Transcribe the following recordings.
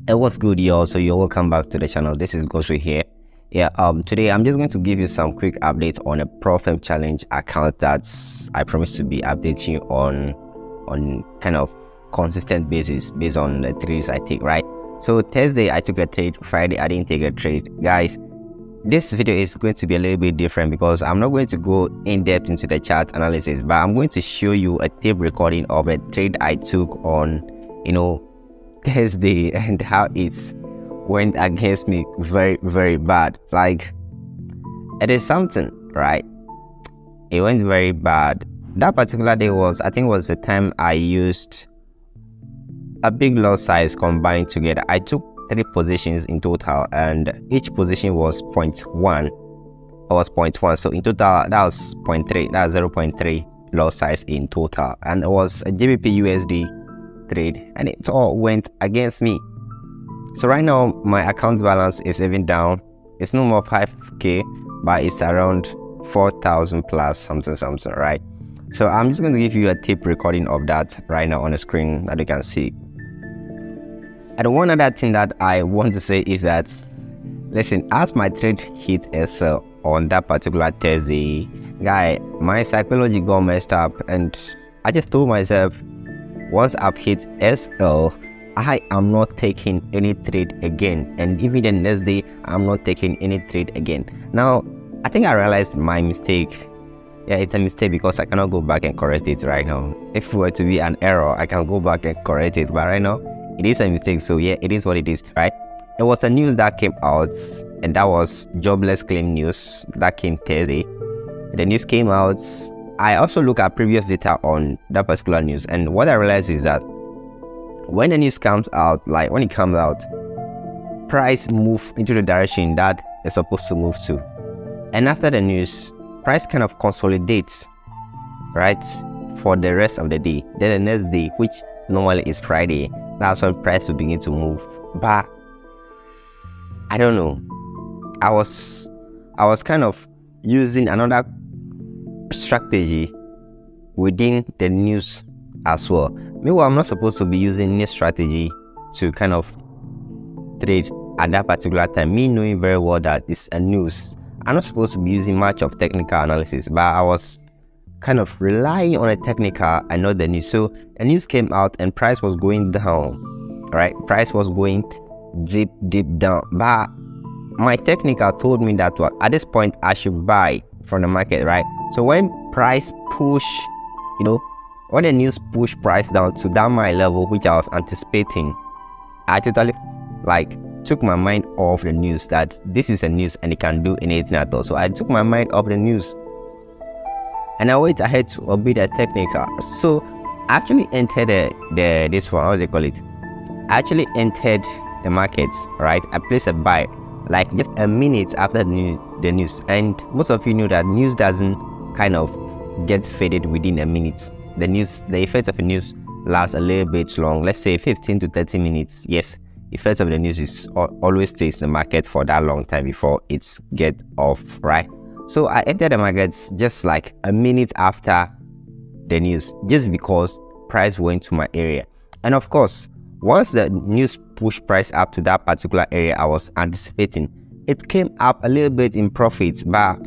Hey, what's good, y'all? So you're welcome back to the channel. This is Godsway here. Today I'm just going to give you some quick updates on a Profem challenge account that I promised to be updating you on kind of consistent basis based on the trades I take, right? So Thursday I took a trade, Friday I didn't take a trade. Guys, this video is going to be a little bit different because I'm not going to go in depth into the chart analysis, but I'm going to show you a tape recording of a trade I took on, Thursday, and how it went against me very bad. Like, it is something, right? It went very bad. That particular day I think was the time I used a big lot size combined together. I took 3 positions in total, and each position was 0.1. I was 0.1, so in total that was 0.3. That's 0.3 lot size in total, and it was a GBP USD trade, and it all went against me. So right now my account balance is even down. It's no more 5k, but it's around 4,000 plus something, right? So I'm just going to give you a tape recording of that right now on the screen that you can see. And one other thing that I want to say is that, listen, as my trade hit SL on that particular Thursday, guy, my psychology got messed up, and I just told myself, once I've hit SL, I am not taking any trade again, and even the next day I'm not taking any trade again. Now I think I realized my mistake. Yeah, it's a mistake because I cannot go back and correct it right now. If it were to be an error, I can go back and correct it, but right now it is a mistake. So yeah, it is what it is, right? It was a news that came out, and that was jobless claim news that came Thursday. The news came out. I also look at previous data on that particular news, and what I realized is that when the news comes out, like when it comes out, price move into the direction that it's supposed to move to, and after the news, price kind of consolidates, right, for the rest of the day. Then the next day, which normally is Friday, that's when price will begin to move. But I don't know, I was kind of using another strategy within the news as well. Meanwhile, I'm not supposed to be using this strategy to kind of trade at that particular time, me knowing very well that it's a news. I'm not supposed to be using much of technical analysis, but I was kind of relying on a technical and not the news. So the news came out and price was going down, right? Price was going deep down, but my technical told me that at this point I should buy from the market, right? So when price push, when the news push price down to that my level, which I was anticipating, I totally took my mind off the news, that this is a news and it can do anything at all. So I took my mind off the news and I went ahead to obey the technical. So I actually entered this one, how do they call it? I actually entered the markets, right? I placed a buy like just a minute after the news, and most of you know that news doesn't kind of get faded within a minute. The effect of the news lasts a little bit long, let's say 15 to 30 minutes. Yes, the effect of the news is always stays in the market for that long time before it's get off, right? So I entered the markets just like a minute after the news, just because price went to my area. And of course, once the news pushed price up to that particular area I was anticipating, it came up a little bit in profit, but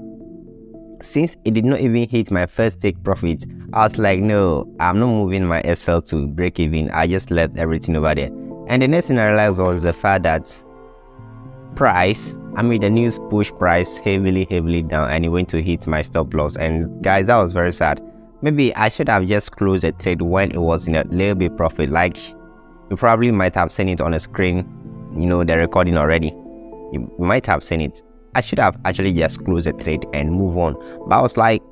since it did not even hit my first take profit, I was like, no, I'm not moving my SL to break even. I just left everything over there. And the next thing I realized was the fact that the news pushed price heavily down, and it went to hit my stop loss. And guys, that was very sad. Maybe I should have just closed the trade when it was in a little bit profit. Like, you probably might have seen it on the screen, the recording already. You might have seen it. I should have actually just closed the trade and move on, but I was like,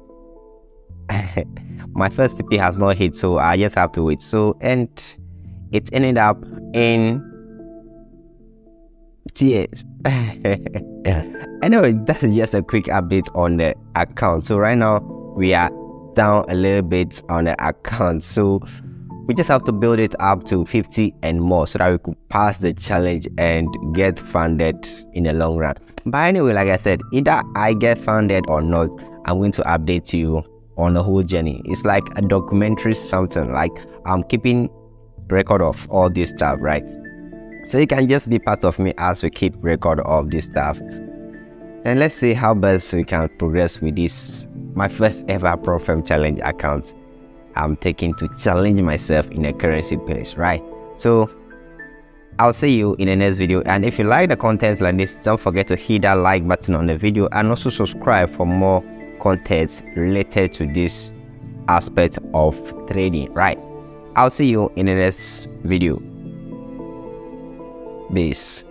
my first TP has not hit, so I just have to wait. So, and it ended up in tears. Anyway, that's just a quick update on the account. So right now we are down a little bit on the account, so we just have to build it up to 50 and more so that we could pass the challenge and get funded in the long run. But anyway, like I said, either I get funded or not, I'm going to update you on the whole journey. It's like a documentary, something like I'm keeping record of all this stuff, right? So you can just be part of me as we keep record of this stuff, and let's see how best we can progress with this, my first ever Pro-Firm challenge account I'm taking to challenge myself in a currency place, right? So I'll see you in the next video, and if you like the content like this, don't forget to hit that like button on the video and also subscribe for more content related to this aspect of trading, right? I'll see you in the next video. Peace.